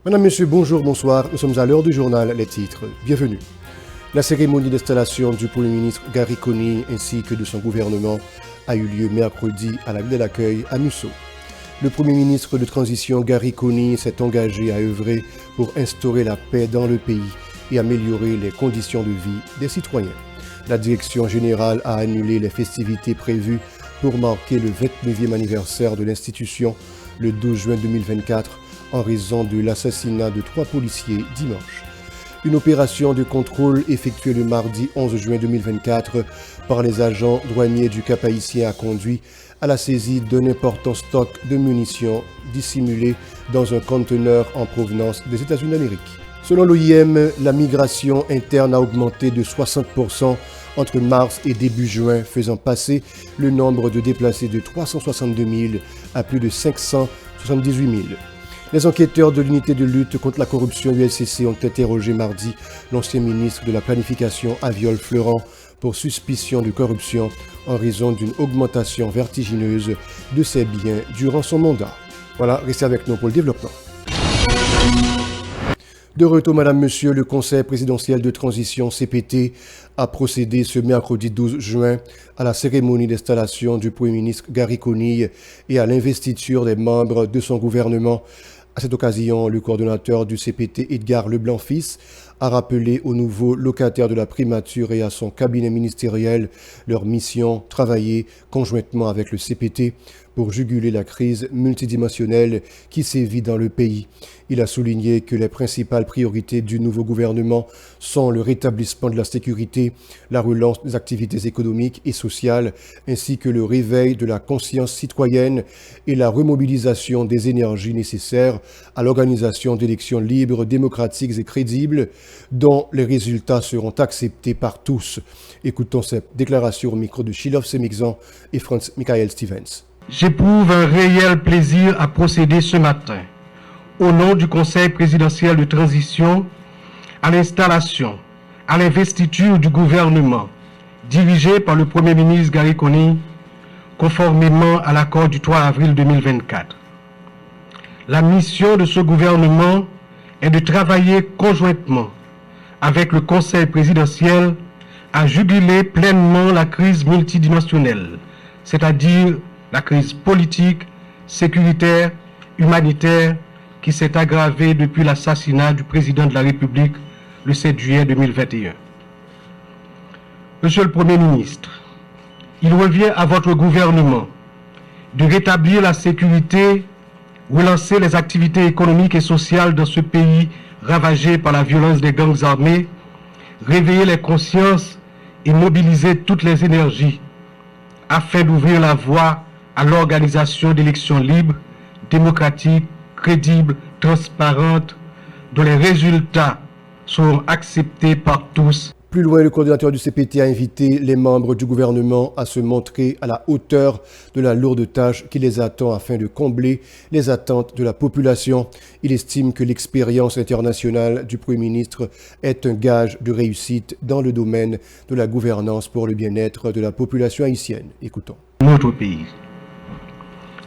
Madame, Monsieur, bonjour, bonsoir. Nous sommes à l'heure du journal Les Titres. Bienvenue. La cérémonie d'installation du Premier ministre Gary Conille ainsi que de son gouvernement a eu lieu mercredi à la ville de l'accueil à Musso. Le Premier ministre de transition Gary Conille s'est engagé à œuvrer pour instaurer la paix dans le pays et améliorer les conditions de vie des citoyens. La direction générale a annulé les festivités prévues pour marquer le 29e anniversaire de l'institution le 12 juin 2024 en raison de l'assassinat de 3 policiers dimanche. Une opération de contrôle effectuée le mardi 11 juin 2024 par les agents douaniers du Cap-Haïtien a conduit à la saisie d'un important stock de munitions dissimulées dans un conteneur en provenance des États-Unis d'Amérique. Selon l'OIM, la migration interne a augmenté de 60% entre mars et début juin, faisant passer le nombre de déplacés de 362 000 à plus de 578 000. Les enquêteurs de l'unité de lutte contre la corruption ULCC ont interrogé mardi l'ancien ministre de la Planification Aviol Fleuran pour suspicion de corruption en raison d'une augmentation vertigineuse de ses biens durant son mandat. Voilà, restez avec nous pour le développement. De retour, Madame, Monsieur, le Conseil présidentiel de transition CPT a procédé ce mercredi 12 juin à la cérémonie d'installation du Premier ministre Gary Conille et à l'investiture des membres de son gouvernement. À cette occasion, le coordonnateur du CPT, Edgar Leblanc-Fils, a rappelé aux nouveaux locataires de la primature et à son cabinet ministériel leur mission, travailler conjointement avec le CPT pour juguler la crise multidimensionnelle qui sévit dans le pays. Il a souligné que les principales priorités du nouveau gouvernement sont le rétablissement de la sécurité, la relance des activités économiques et sociales, ainsi que le réveil de la conscience citoyenne et la remobilisation des énergies nécessaires à l'organisation d'élections libres, démocratiques et crédibles, dont les résultats seront acceptés par tous. Écoutons cette déclaration au micro de Shiloh Semixan et Franz Michael Stevens. J'éprouve un réel plaisir à procéder ce matin, au nom du Conseil présidentiel de transition, à l'installation, à l'investiture du gouvernement, dirigé par le Premier ministre Gary Conille, conformément à l'accord du 3 avril 2024. La mission de ce gouvernement est de travailler conjointement avec le Conseil présidentiel à juguler pleinement la crise multidimensionnelle, c'est-à-dire la crise politique, sécuritaire, humanitaire qui s'est aggravée depuis l'assassinat du président de la République le 7 juillet 2021. Monsieur le Premier ministre, il revient à votre gouvernement de rétablir la sécurité, relancer les activités économiques et sociales dans ce pays ravagé par la violence des gangs armés, réveiller les consciences et mobiliser toutes les énergies afin d'ouvrir la voie à l'organisation d'élections libres, démocratiques, crédibles, transparentes, dont les résultats seront acceptés par tous. Plus loin, le coordinateur du CPT a invité les membres du gouvernement à se montrer à la hauteur de la lourde tâche qui les attend afin de combler les attentes de la population. Il estime que l'expérience internationale du Premier ministre est un gage de réussite dans le domaine de la gouvernance pour le bien-être de la population haïtienne. Écoutons. Notre pays.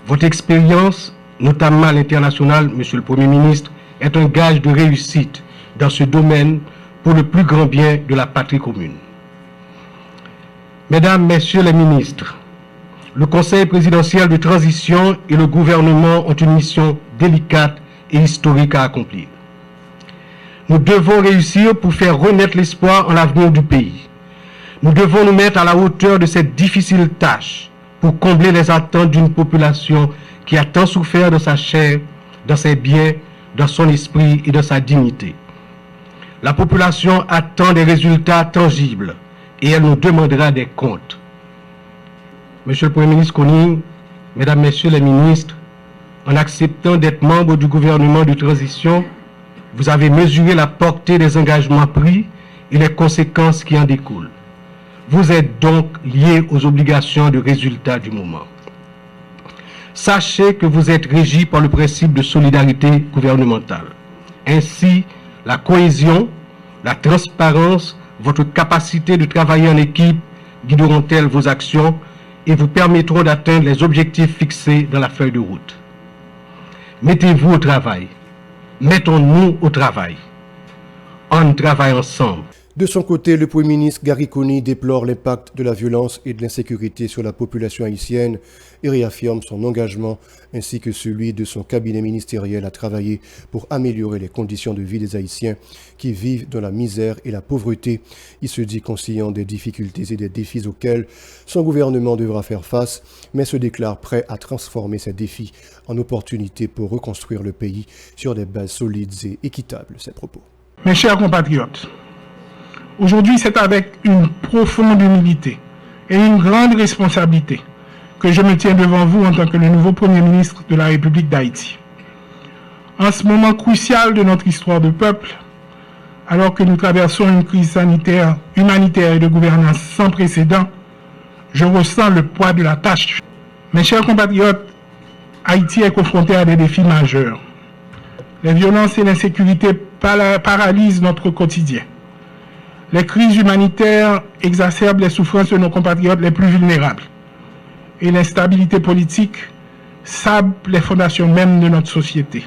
Votre expérience, notamment à l'international, Monsieur le Premier ministre, est un gage de réussite dans ce domaine pour le plus grand bien de la patrie commune. Mesdames, Messieurs les ministres, le Conseil présidentiel de transition et le gouvernement ont une mission délicate et historique à accomplir. Nous devons réussir pour faire renaître l'espoir en l'avenir du pays. Nous devons nous mettre à la hauteur de cette difficile tâche pour combler les attentes d'une population qui a tant souffert dans sa chair, dans ses biens, dans son esprit et dans sa dignité. La population attend des résultats tangibles et elle nous demandera des comptes. Monsieur le Premier ministre Conille, Mesdames, Messieurs les ministres, en acceptant d'être membre du gouvernement de transition, vous avez mesuré la portée des engagements pris et les conséquences qui en découlent. Vous êtes donc liés aux obligations de résultat du moment. Sachez que vous êtes régis par le principe de solidarité gouvernementale. Ainsi, la cohésion, la transparence, votre capacité de travailler en équipe guideront-elles vos actions et vous permettront d'atteindre les objectifs fixés dans la feuille de route. Mettez-vous au travail. Mettons-nous au travail. On travaille ensemble. De son côté, le Premier ministre Gary Coney déplore l'impact de la violence et de l'insécurité sur la population haïtienne et réaffirme son engagement ainsi que celui de son cabinet ministériel à travailler pour améliorer les conditions de vie des Haïtiens qui vivent dans la misère et la pauvreté. Il se dit conscient des difficultés et des défis auxquels son gouvernement devra faire face, mais se déclare prêt à transformer ces défis en opportunités pour reconstruire le pays sur des bases solides et équitables. Ces propos. Mes chers compatriotes, aujourd'hui, c'est avec une profonde humilité et une grande responsabilité que je me tiens devant vous en tant que le nouveau Premier ministre de la République d'Haïti. En ce moment crucial de notre histoire de peuple, alors que nous traversons une crise sanitaire, humanitaire et de gouvernance sans précédent, je ressens le poids de la tâche. Mes chers compatriotes, Haïti est confronté à des défis majeurs. Les violences et l'insécurité paralysent notre quotidien. Les crises humanitaires exacerbent les souffrances de nos compatriotes les plus vulnérables. Et l'instabilité politique sable les fondations même de notre société.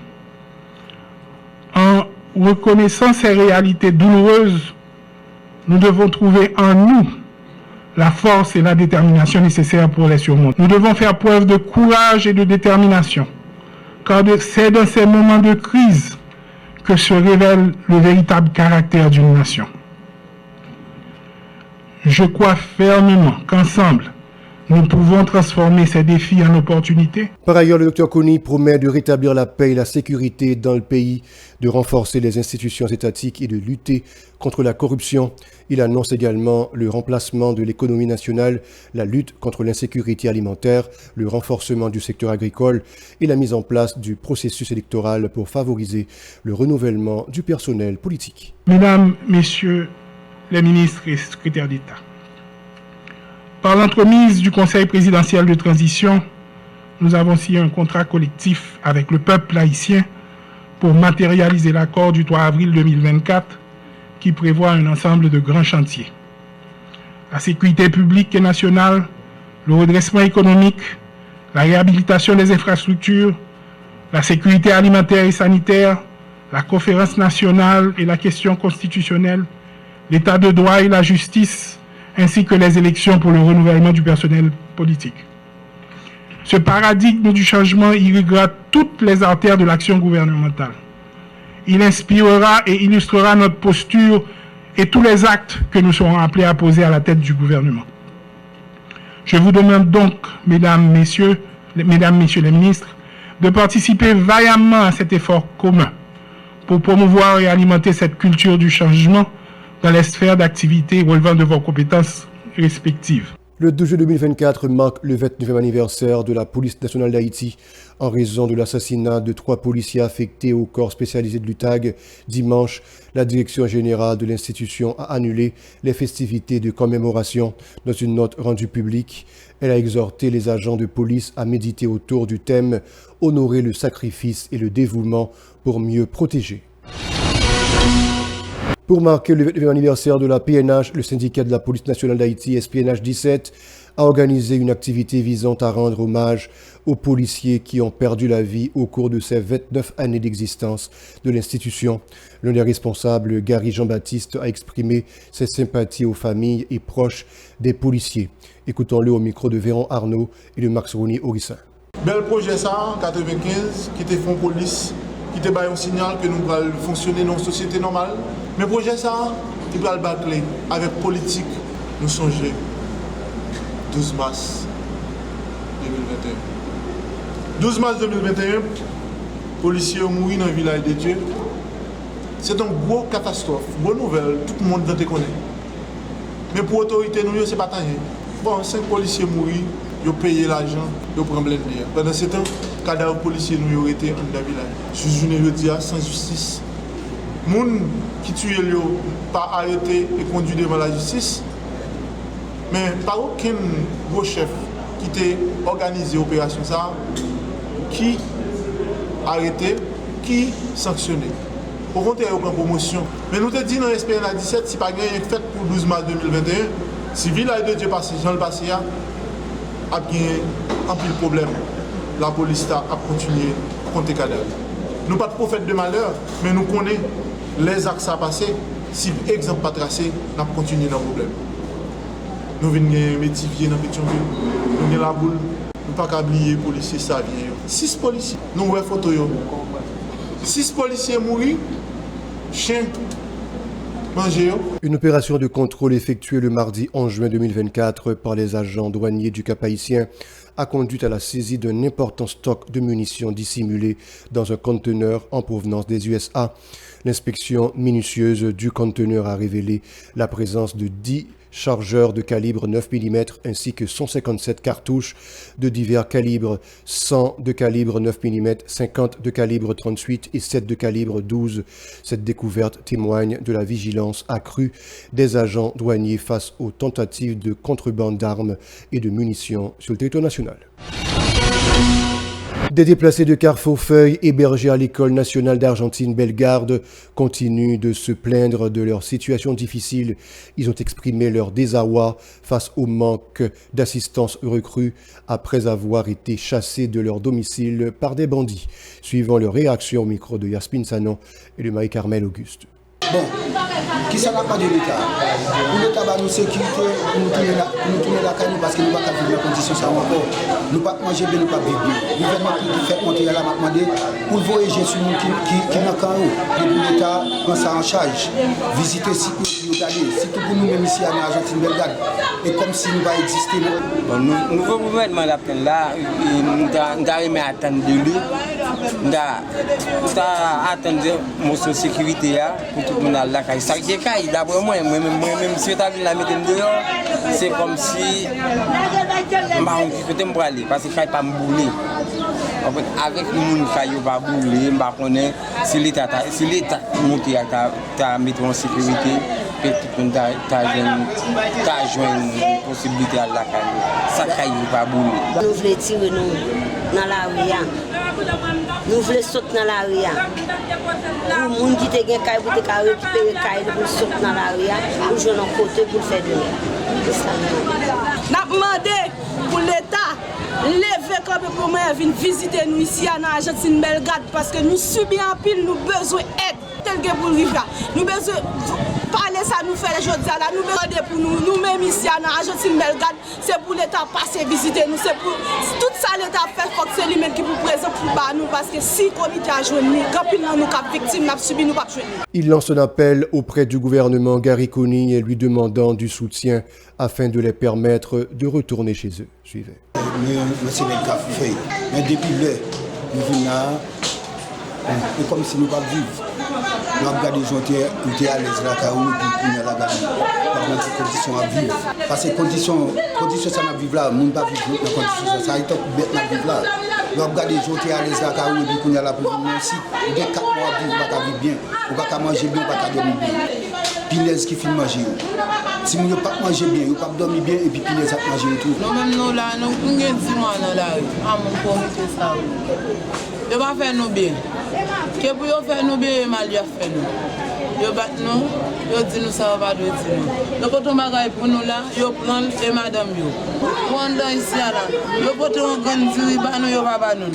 En reconnaissant ces réalités douloureuses, nous devons trouver en nous la force et la détermination nécessaires pour les surmonter. Nous devons faire preuve de courage et de détermination, car c'est dans ces moments de crise que se révèle le véritable caractère d'une nation. Je crois fermement qu'ensemble, nous pouvons transformer ces défis en opportunités. Par ailleurs, le Dr Coney promet de rétablir la paix et la sécurité dans le pays, de renforcer les institutions étatiques et de lutter contre la corruption. Il annonce également le remplacement de l'économie nationale, la lutte contre l'insécurité alimentaire, le renforcement du secteur agricole et la mise en place du processus électoral pour favoriser le renouvellement du personnel politique. Mesdames, Messieurs les ministres et secrétaires d'État, par l'entremise du Conseil présidentiel de transition, nous avons signé un contrat collectif avec le peuple haïtien pour matérialiser l'accord du 3 avril 2024 qui prévoit un ensemble de grands chantiers. La sécurité publique et nationale, le redressement économique, la réhabilitation des infrastructures, la sécurité alimentaire et sanitaire, la conférence nationale et la question constitutionnelle, l'état de droit et la justice, ainsi que les élections pour le renouvellement du personnel politique. Ce paradigme du changement irriguera toutes les artères de l'action gouvernementale. Il inspirera et illustrera notre posture et tous les actes que nous serons appelés à poser à la tête du gouvernement. Je vous demande donc, mesdames, messieurs les ministres, de participer vaillamment à cet effort commun pour promouvoir et alimenter cette culture du changement dans les sphères d'activité relevant de vos compétences respectives. Le 2 juillet 2024 marque le 29e anniversaire de la police nationale d'Haïti. En raison de l'assassinat de 3 policiers affectés au corps spécialisé de l'UTAG, dimanche, la direction générale de l'institution a annulé les festivités de commémoration. Dans une note rendue publique, elle a exhorté les agents de police à méditer autour du thème « Honorer le sacrifice et le dévouement pour mieux protéger ». Pour marquer le 20e anniversaire de la PNH, le syndicat de la police nationale d'Haïti, SPNH 17, a organisé une activité visant à rendre hommage aux policiers qui ont perdu la vie au cours de ces 29 années d'existence de l'institution. L'un des responsables, Gary Jean-Baptiste, a exprimé ses sympathies aux familles et proches des policiers. Écoutons-le au micro de Véron Arnaud et de Max Rouni Orissin. Bel projet ça, en 1995, qui était fonds police, qui était un signal que nous allons fonctionner dans une société normale. Mais projet ça, il va le bâcler avec politique, nous songer. 12 mars 2021. 12 mars 2021, policiers ont mouru dans le village de Dieu. C'est une grosse catastrophe, bonne nouvelle, tout le monde te connaît. Mais pour l'autorité, nous, ce n'est pas tant. Bon, 5 policiers mourent, ils ont payé l'argent, ils ont pris blindé. Pendant ce temps, les cadavres policiers nous ont été dans le village. Je suis venu dire sans justice. Les gens qui tuent, pas arrêtés et conduits devant la justice. Mais pas aucun gros chef qui a organisé l'opération, qui arrêté, qui sanctionné. Au contraire, il y a une promotion. Mais nous te disons dans l'SPNH 17, si pas rien fait pour 12 mars 2021, si le village de Dieu passé, Jean le passé, a gagné un peu de problème. La police a continué à compter cadavres. Nous pas de prophètes de malheur, mais nous connaissons les axes à passer. Si exemple pas tracé, nous continuons dans le problème. Nous venons métivier dans Pétionville, nous venons la boule, nous pas qu'à oublier les policiers saviers. 6 policiers, nous voyons photo. 6 policiers mourus, chiens mangés. Une opération de contrôle effectuée le mardi 11 juin 2024 par les agents douaniers du Cap-Haïtien a conduit à la saisie d'un important stock de munitions dissimulées dans un conteneur en provenance des USA. L'inspection minutieuse du conteneur a révélé la présence de 10 chargeurs de calibre 9 mm ainsi que 157 cartouches de divers calibres, 100 de calibre 9 mm, 50 de calibre 38 et 7 de calibre 12. Cette découverte témoigne de la vigilance accrue des agents douaniers face aux tentatives de contrebande d'armes et de munitions sur le territoire national. Des déplacés de Carrefourfeuille hébergés à l'École nationale d'Argentine Bellegarde continuent de se plaindre de leur situation difficile. Ils ont exprimé leur désarroi face au manque d'assistance recrue après avoir été chassés de leur domicile par des bandits. Suivant leur réaction au micro de Yasmine Sanon et de Marie-Carmel Auguste. Bon, qui ça n'a pas de l'État? Pour l'État, nous sécurité, nous tourner la caille parce que nous ne pouvons pas vivre les conditions ça encore. Nous ne pouvons pas manger bien, nous ne pouvons pas vivre bien. Le gouvernement qui fait monter là, m'a demandé pour voyager sur nous qui n'a qu'un eau. Et pour l'État, prend ça en charge. Visiter le site nous d'aller, surtout pour nous même ici en Argentine Bellegarde. Et comme si nous va exister. Bon, nouveau gouvernement là, nous avons attendre de lui. Nous avons attendu mon sécurité pour tout le monde là. Ça qui est d'après moi, même si je suis la mettre dehors, c'est comme si je peux me aller parce que je ne peux pas me bouler. Avec le monde qui ne pas bouler, je ne connais pas si l'État monte à mettre en sécurité. Tout le monde a joué une possibilité à la caille. Ça ne pas bouler. Nous voulons tirer dans la rue. Nous voulons sauter dans la rue. Pour les gens qui ont des cailles, pour récupérer les cailles, pour sauter dans la rue, pour jouer dans côté, pour faire de l'air. Nous avons demandé pour l'État lever comme pour moi venir visiter nous ici en Argentine Bellegarde parce que nous subissons en pile, nous besoin d'aide tel que pour vivre là. Nous besoin parler ça nous fait les choses là, nous besoin pour nous-mêmes ici en Argentine Bellegarde, c'est pour l'État passer visiter nous, c'est pour tout ça l'État fait faut que c'est lui-même qui vous présente pour nous parce que si le comité a joué nous, quand nous sommes victimes, nous avons subi, nous pas joué. Il lance un appel auprès du gouvernement Gariconi et lui demandant du soutien afin de les permettre de retourner chez eux. Suivez. C'est le cas fait. Mais depuis là, nous venons là, c'est comme si nous ne pouvions pas vivre. Nous avons gardé les gens qui étaient à l'aise là, car nous avons la gardé. Dans ces conditions à vivre. Parce que les conditions ça à vivre là, nous ne pouvons pas vivre dans les conditions. Ça a été bête à vivre là. Nous avons gardé les gens qui étaient à l'aise là, car nous avons la pour vivre ici. Nous avons 4 mois à vivre, nous ne pouvons pas vivre bien. Nous ne pouvons pas manger bien, nous ne pouvons pas dormir bien. Pinaise qui filme manger. Si nous ne pouvons pas manger bien, nous ne pouvons pas dormir bien et puis pinaise à manger tout. Nous-mêmes, nous là, nous avons 10 mois dans la rue, à mon comité ça. Ils ne vont pas faire nous bien. Que pour faire nous bien, mal ils fait nous. Ils battent nous, ils disent nous ça va pas de dire nous. Ils portent un bagage pour nous là, ils prennent et madame yo. Pendant ici là, ils portent un grand diri ba nous, ils pas ba nous.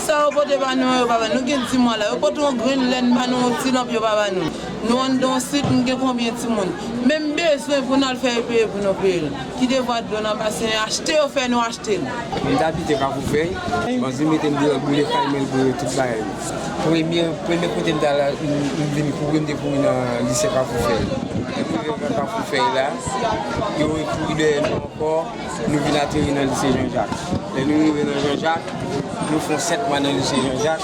Ça ils portent ba nous, ils pas ba nous. Nous avons 10 mois là, ils portent un green laine ba nous, sinon ils pas ba nous. Nous on dans site, nous avons combien de monde. Même besoin pour nous faire payer pour nos pays. Qui devrait donner parce que acheter ou faire nous acheter. Nous habitons à Carrefourfeuille. On se met dans les cailles pour tout ça. Premier côté de la pour une lycée Carrefourfeuille. Et Carrefourfeuille là, ils ont écrit encore, nous venons atterrir dans le lycée Jean-Jacques. Et nous venons dans Jean-Jacques, nous faisons 7 mois dans le lycée Jean-Jacques,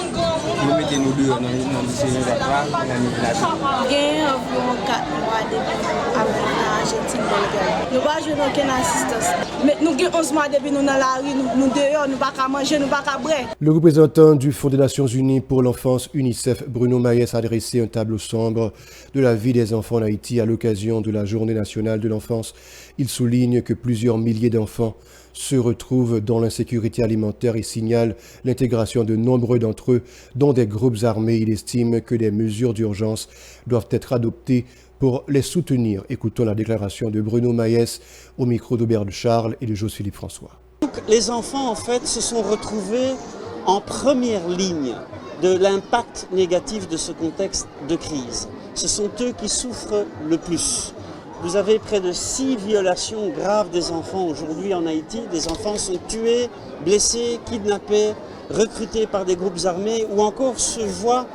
nous mettons nous deux dans le lycée Jean-Jacques là, et nous venons atterrir. Il y a environ 4 mois depuis l'Argentine Bellegarde. Nous n'avons pas aucune assistance. Mais nous avons 11 mois depuis nous dans la rue, nous dehors, nous ne pouvons pas manger, nous ne pouvons pas boire. Le représentant du Fonds des Nations Unies pour l'enfance UNICEF, Bruno Maes, a dressé un tableau sombre de la vie des enfants en Haïti à l'occasion de la Journée nationale de l'enfance. Il souligne que plusieurs milliers d'enfants se retrouvent dans l'insécurité alimentaire et signale l'intégration de nombreux d'entre eux dans des groupes armés. Il estime que des mesures d'urgence doivent être adoptées pour les soutenir. Écoutons la déclaration de Bruno Maes au micro d'Aubert de Charles et de José-Philippe François. Les enfants, en fait, se sont retrouvés en première ligne de l'impact négatif de ce contexte de crise. Ce sont eux qui souffrent le plus. Vous avez près de 6 violations graves des enfants aujourd'hui en Haïti. Des enfants sont tués, blessés, kidnappés, recrutés par des groupes armés ou encore se voient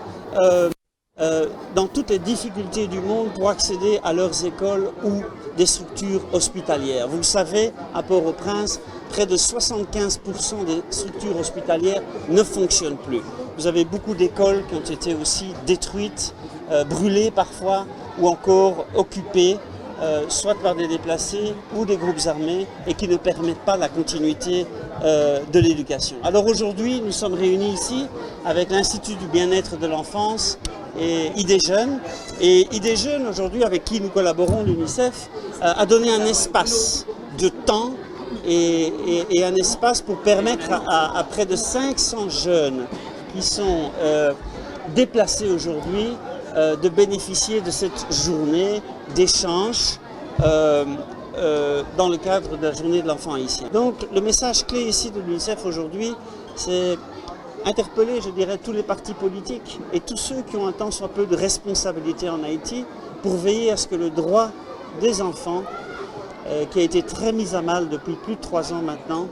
dans toutes les difficultés du monde pour accéder à leurs écoles ou des structures hospitalières. Vous le savez, à Port-au-Prince, près de 75% des structures hospitalières ne fonctionnent plus. Vous avez beaucoup d'écoles qui ont été aussi détruites, brûlées parfois, ou encore occupées, soit par des déplacés ou des groupes armés, et qui ne permettent pas la continuité de l'éducation. Alors aujourd'hui, nous sommes réunis ici avec l'Institut du bien-être de l'enfance et Idées Jeunes. Et Idées Jeunes, aujourd'hui, avec qui nous collaborons, l'UNICEF, a donné un espace de temps et un espace pour permettre à près de 500 jeunes qui sont déplacés aujourd'hui de bénéficier de cette journée d'échange dans le cadre de la journée de l'enfant haïtien. Donc le message clé ici de l'UNICEF aujourd'hui, c'est interpeller, je dirais, tous les partis politiques et tous ceux qui ont un tant soit peu de responsabilité en Haïti pour veiller à ce que le droit des enfants, qui a été très mis à mal depuis plus de 3 ans maintenant,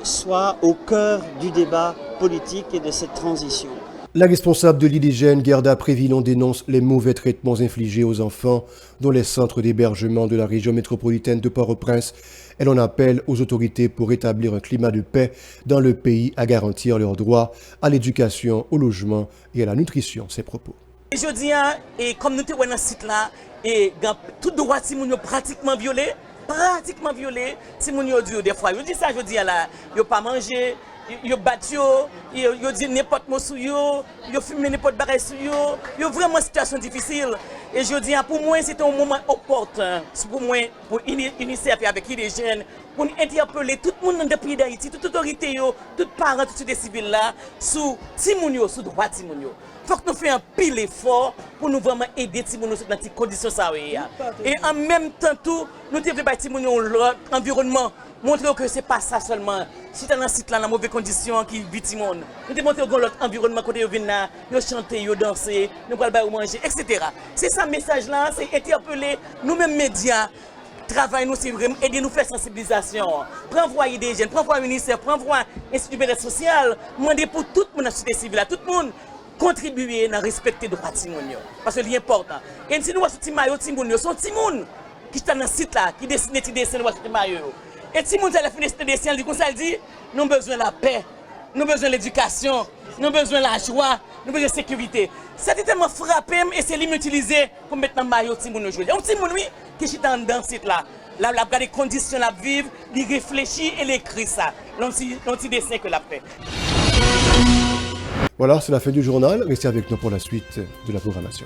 soit au cœur du débat politique et de cette transition. La responsable de l'IDGN, Gerda Prévillon, dénonce les mauvais traitements infligés aux enfants dans les centres d'hébergement de la région métropolitaine de Port-au-Prince. Elle en appelle aux autorités pour établir un climat de paix dans le pays à garantir leurs droits à l'éducation, au logement et à la nutrition. Ses propos. Je dis, et comme nous sommes dans ce site-là, et tout droit, si nous pratiquement violé, si nous avons des fois. Je dis ça, je dis là, ils n'ont pas mangé. Yo battu yo dit n'importe mot sur yo fumé n'importe bagage sur yo vraiment situation difficile et je dis pour moi c'est un moment opportun pour moi pour UNICEF avec les jeunes pour interpeller tout le monde dans le pays d'Haïti, toute autorité yo, tout parents, tout des civils là sous timoun yo, sous droit timoun yo. Faut que nous fassions un pile effort pour nous vraiment aider timoun yo dans ces conditions ça et en même temps tout nous devons faire timoun yo l'environnement. Montrer que ce n'est pas ça seulement. Si tu es dans un site là, dans mauvaises conditions, qui vit tout le monde, nous devons montrer que l'autre environnement, quand ils viennent là, ils chantent, ils dansent, nous allons manger, etc. C'est ça le message là, c'est interpeller nous-mêmes médias. Travail nous, c'est vraiment aider nous faire sensibilisation. Prends voix des jeunes, prends voix UNICEF, prends voix Institut de social, demander pour tout le monde dans la société civile, tout le monde contribuer à respecter les droits de Timoun. Parce que c'est important. Et si nous voyons ce maillot Timoun, son Timoun qui est dans le site là, qui dessine ce maillot. Et si nous avons fini des siens, du conseil dit, nous avons besoin de la paix, nous avons besoin de l'éducation, nous avons besoin de la joie, nous avons besoin de la sécurité. C'est tellement frappé et c'est l'utiliser pour mettre dans le maillot Timoun aujourd'hui. Un Timoun, oui, qui est dans ce site là. Là, il a regardé les conditions de vivre, il réfléchit et il écrit ça. L'anti dessin que l'a fait. Voilà, c'est la fin du journal. Restez avec nous pour la suite de la programmation.